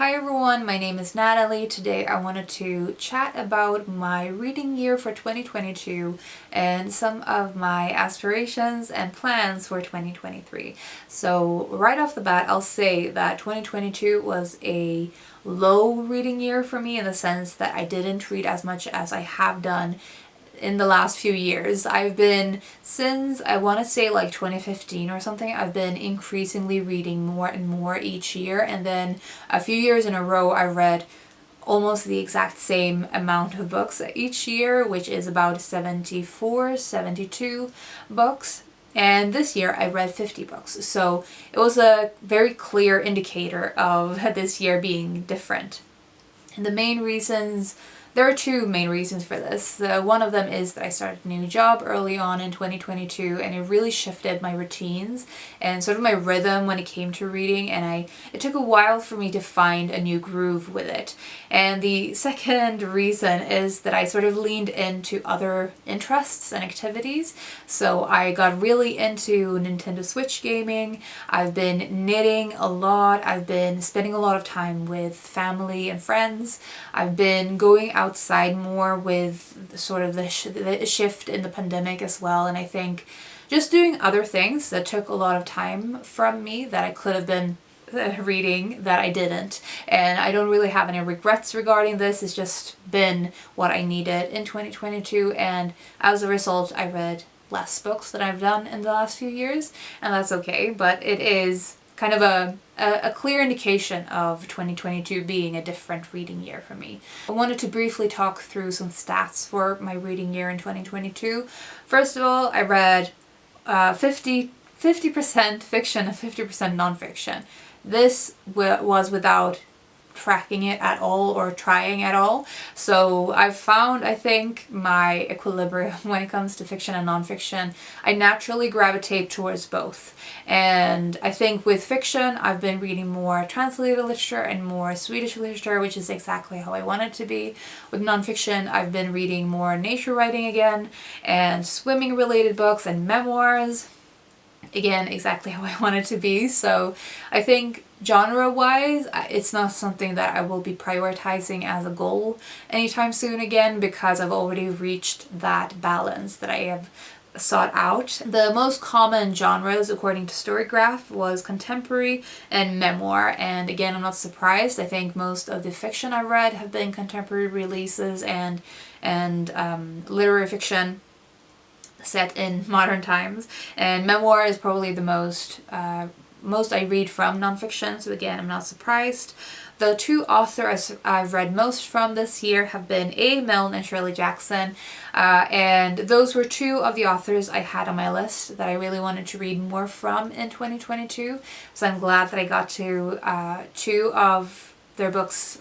Hi everyone, my name is Natalie. Today I wanted to chat about my reading year for 2022 and some of my aspirations and plans for 2023. So right off the bat, I'll say that 2022 was a low reading year for me in the sense that I didn't read as much as I have done in the last few years. I've been, since I want to say like 2015 or something, I've been increasingly reading more and more each year, and then a few years in a row I read almost the exact same amount of books each year, which is about 74, 72 books. And this year I read 50 books. So it was a very clear indicator of this year being different. And the main reasons, there are two main reasons for this. One of them is that I started a new job early on in 2022 and it really shifted my routines and sort of my rhythm when it came to reading, and it took a while for me to find a new groove with it. And the second reason is that I sort of leaned into other interests and activities. So I got really into Nintendo Switch gaming. I've been knitting a lot. I've been spending a lot of time with family and friends. I've been going outside more with sort of the shift in the pandemic as well, and I think just doing other things that took a lot of time from me that I could have been reading that I didn't. And I don't really have any regrets regarding this. It's just been what I needed in 2022, and as a result I read less books than I've done in the last few years, and that's okay, but it is kind of a clear indication of 2022 being a different reading year for me. I wanted to briefly talk through some stats for my reading year in 2022. First of all, I read 50% fiction and 50% nonfiction. This was without tracking it at all or trying at all. So I've found, I think, my equilibrium when it comes to fiction and nonfiction. I naturally gravitate towards both. And I think with fiction, I've been reading more translated literature and more Swedish literature, which is exactly how I want it to be. With nonfiction, I've been reading more nature writing again, and swimming related books and memoirs. Again, exactly how I want it to be. So I think genre-wise, it's not something that I will be prioritizing as a goal anytime soon again, because I've already reached that balance that I have sought out. The most common genres according to Storygraph was contemporary and memoir, and again, I'm not surprised. I think most of the fiction I read have been contemporary releases and literary fiction set in modern times, and memoir is probably the most I read from nonfiction, so again, I'm not surprised. The two authors I've read most from this year have been A. Milne and Shirley Jackson, and those were two of the authors I had on my list that I really wanted to read more from in 2022, so I'm glad that I got to two of their books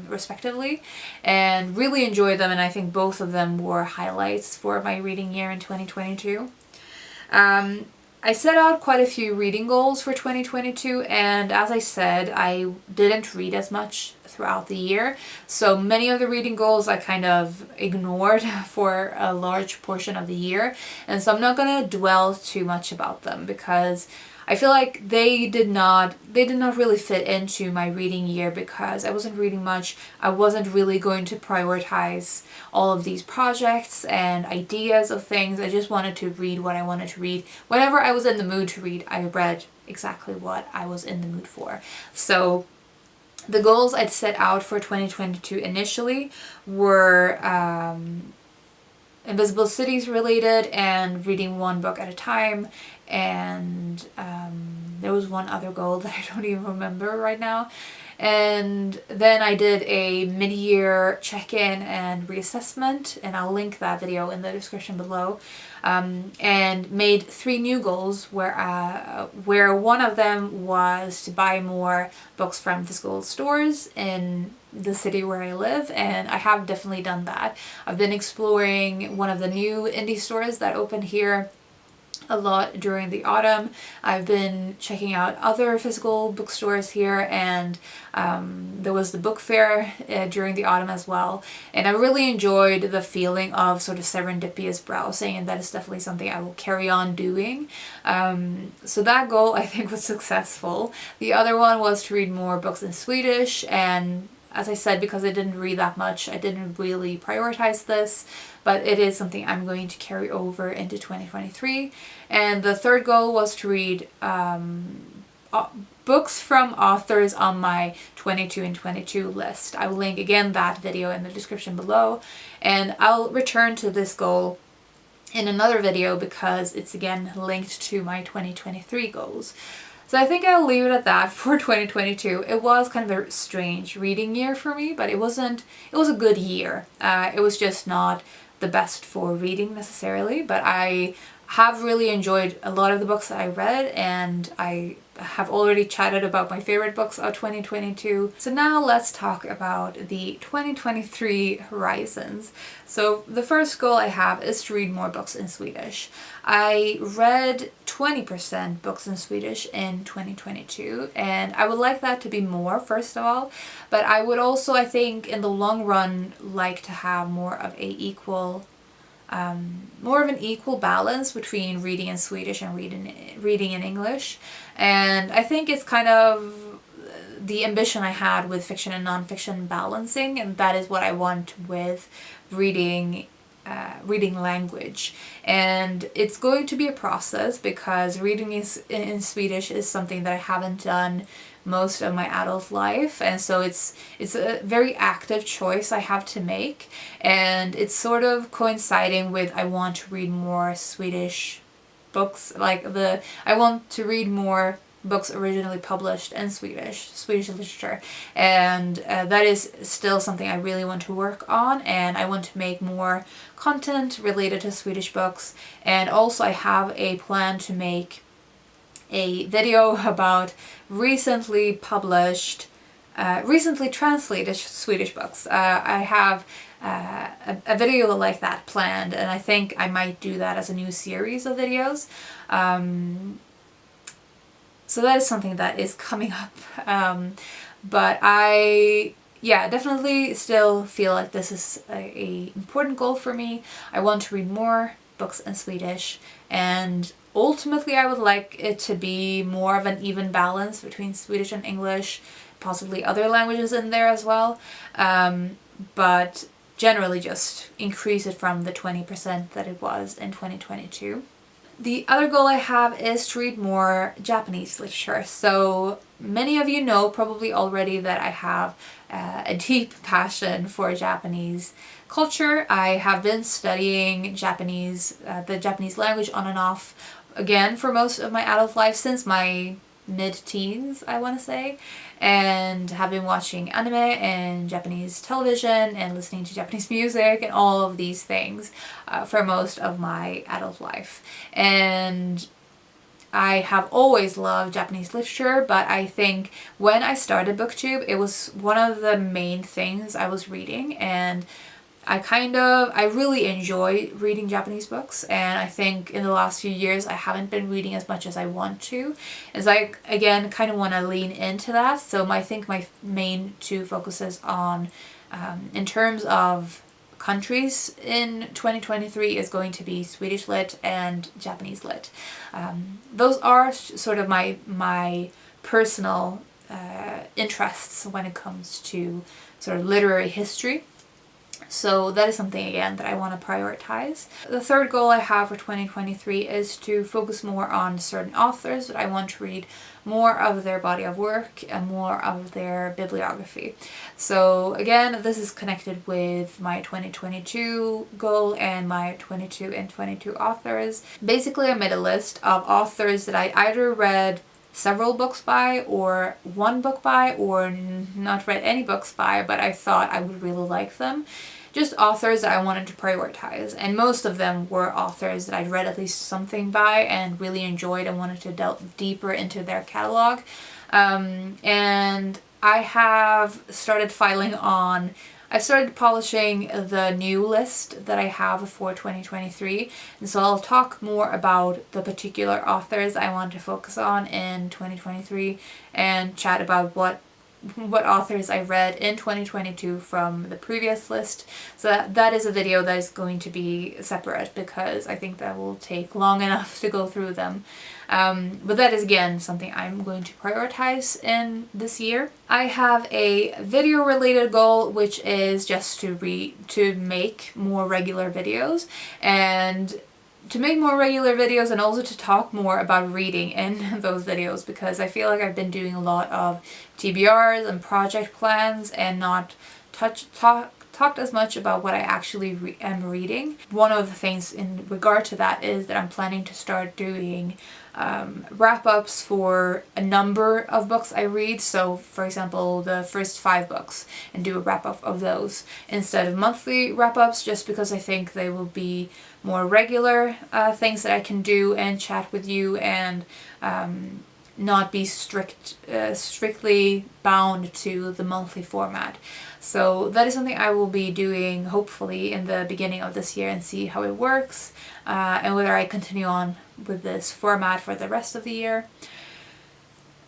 respectively, and really enjoyed them, and I think both of them were highlights for my reading year in 2022. I set out quite a few reading goals for 2022, and as I said, I didn't read as much throughout the year, so many of the reading goals I kind of ignored for a large portion of the year, and so I'm not going to dwell too much about them because I feel like they did not really fit into my reading year because I wasn't reading much. I wasn't really going to prioritize all of these projects and ideas of things. I just wanted to read what I wanted to read. Whenever I was in the mood to read, I read exactly what I was in the mood for. So the goals I'd set out for 2022 initially were Invisible Cities related and reading one book at a time, and there was one other goal that I don't even remember right now. And then I did a mid-year check-in and reassessment, and I'll link that video in the description below, and made 3 new goals where one of them was to buy more books from physical stores in the city where I live, and I have definitely done that. I've been exploring one of the new indie stores that opened here a lot during the autumn. I've been checking out other physical bookstores here, and there was the book fair during the autumn as well, and I really enjoyed the feeling of sort of serendipitous browsing, and that is definitely something I will carry on doing. So that goal I think was successful. The other one was to read more books in Swedish, and as I said, because I didn't read that much, I didn't really prioritize this, but it is something I'm going to carry over into 2023. And the third goal was to read books from authors on my 22 and 22 list. I will link again that video in the description below, and I'll return to this goal in another video because it's again linked to my 2023 goals. So I think I'll leave it at that for 2022. It was kind of a strange reading year for me, but it was a good year. It was just not the best for reading necessarily, but I have really enjoyed a lot of the books that I read, and I have already chatted about my favorite books of 2022. So now let's talk about the 2023 horizons. So the first goal I have is to read more books in Swedish. I read 20% books in Swedish in 2022, and I would like that to be more, first of all, but I would also, I think, in the long run, like to have more of an equal balance between reading in Swedish and reading in English. And I think it's kind of the ambition I had with fiction and nonfiction balancing, and that is what I want with reading language. And it's going to be a process because reading in Swedish is something that I haven't done most of my adult life, and so it's a very active choice I have to make, and it's sort of coinciding with I want to read more Swedish books, I want to read more books originally published in Swedish literature, and that is still something I really want to work on, and I want to make more content related to Swedish books. And also I have a plan to make a video about recently translated Swedish books. I have a video like that planned, and I think I might do that as a new series of videos. So that is something that is coming up. But I definitely still feel like this is a important goal for me. I want to read more books in Swedish, and ultimately I would like it to be more of an even balance between Swedish and English, possibly other languages in there as well, but generally just increase it from the 20% that it was in 2022. The other goal I have is to read more Japanese literature. So many of you know probably already that I have a deep passion for Japanese culture. I have been studying Japanese, the Japanese language on and off, again, for most of my adult life, since my mid-teens, I want to say, and have been watching anime and Japanese television and listening to Japanese music and all of these things for most of my adult life. And I have always loved Japanese literature, but I think when I started BookTube, it was one of the main things I was reading, and I really enjoy reading Japanese books, and I think in the last few years I haven't been reading as much as I want to, as I again kind of want to lean into that. So I think my main two focuses on, in terms of countries in 2023, is going to be Swedish lit and Japanese lit. Those are sort of my personal interests when it comes to sort of literary history. So that is something, again, that I want to prioritize. The third goal I have for 2023 is to focus more on certain authors that I want to read more of their body of work and more of their bibliography. So again, this is connected with my 2022 goal and my 22 and 22 authors. Basically, I made a list of authors that I either read several books by, or one book by, or not read any books by, but I thought I would really like them. Just authors that I wanted to prioritize, and most of them were authors that I'd read at least something by and really enjoyed and wanted to delve deeper into their catalog. And I have started filing on I started polishing the new list that I have for 2023, and so I'll talk more about the particular authors I want to focus on in 2023 and chat about what authors I read in 2022 from the previous list. So that is a video that is going to be separate because I think that will take long enough to go through them. But that is again something I'm going to prioritize in this year. I have a video related goal, which is just to make more regular videos and also to talk more about reading in those videos, because I feel like I've been doing a lot of TBRs and project plans and not talked as much about what I actually am reading. One of the things in regard to that is that I'm planning to start doing wrap-ups for a number of books I read. So for example, the first 5 books, and do a wrap-up of those instead of monthly wrap-ups, just because I think they will be more regular things that I can do and chat with you, and not be strictly bound to the monthly format. So that is something I will be doing hopefully in the beginning of this year and see how it works, and whether I continue on with this format for the rest of the year.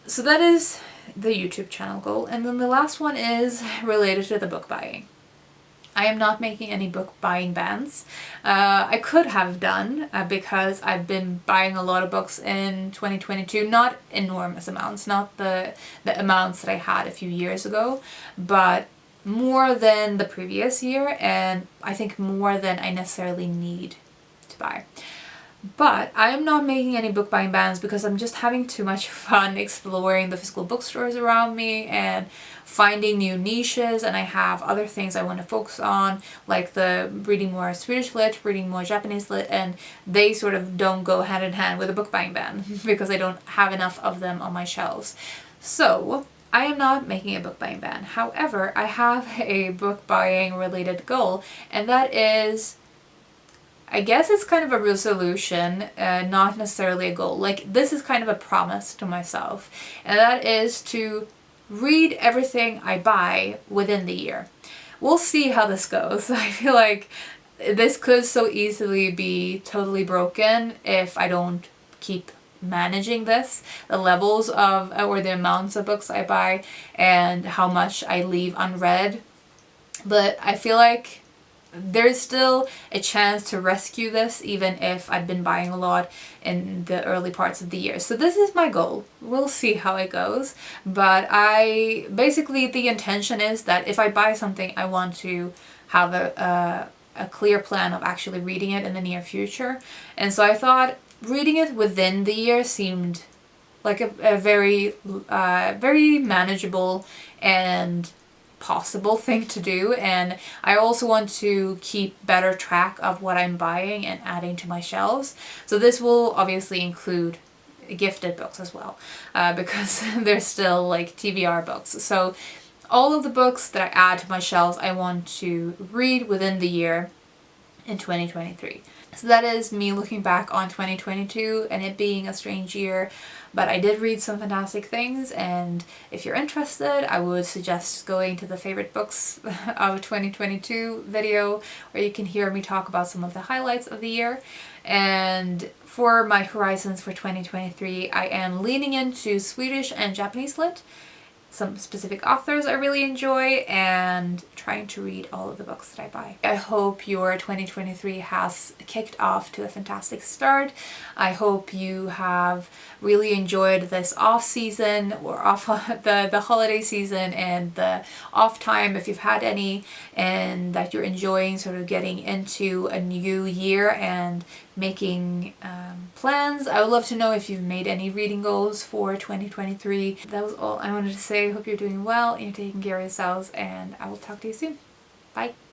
So that is the YouTube channel goal. And then the last one is related to the book buying. I am not making any book buying bans. I could have done because I've been buying a lot of books in 2022, not enormous amounts, not the amounts that I had a few years ago, but more than the previous year, and I think more than I necessarily need to buy. But I am not making any book buying bans because I'm just having too much fun exploring the physical bookstores around me and finding new niches, and I have other things I want to focus on, like the reading more Swedish lit, reading more Japanese lit, and they sort of don't go hand in hand with a book buying ban because I don't have enough of them on my shelves. So I am not making a book buying ban. However, I have a book buying related goal, and that is, I guess it's kind of a resolution, not necessarily a goal. Like, this is kind of a promise to myself, and that is to read everything I buy within the year. We'll see how this goes. I feel like this could so easily be totally broken if I don't keep managing this, the levels of, or the amounts of books I buy and how much I leave unread. But I feel like there's still a chance to rescue this, even if I've been buying a lot in the early parts of the year. So this is my goal. We'll see how it goes. But basically the intention is that if I buy something, I want to have a clear plan of actually reading it in the near future. And so I thought reading it within the year seemed like a very manageable and possible thing to do, and I also want to keep better track of what I'm buying and adding to my shelves. So this will obviously include gifted books as well, because they're still like TBR books. So all of the books that I add to my shelves I want to read within the year in 2023. So that is me looking back on 2022 and it being a strange year, but I did read some fantastic things, and if you're interested, I would suggest going to the favorite books of 2022 video, where you can hear me talk about some of the highlights of the year. And for my horizons for 2023, I am leaning into Swedish and Japanese lit, some specific authors I really enjoy, and trying to read all of the books that I buy. I hope your 2023 has kicked off to a fantastic start. I hope you have really enjoyed this off season, or off the holiday season and the off time if you've had any, and that you're enjoying sort of getting into a new year and making plans. I would love to know if you've made any reading goals for 2023. That was all I wanted to say. I hope you're doing well and you're taking care of yourselves, and I will talk to you soon. Bye.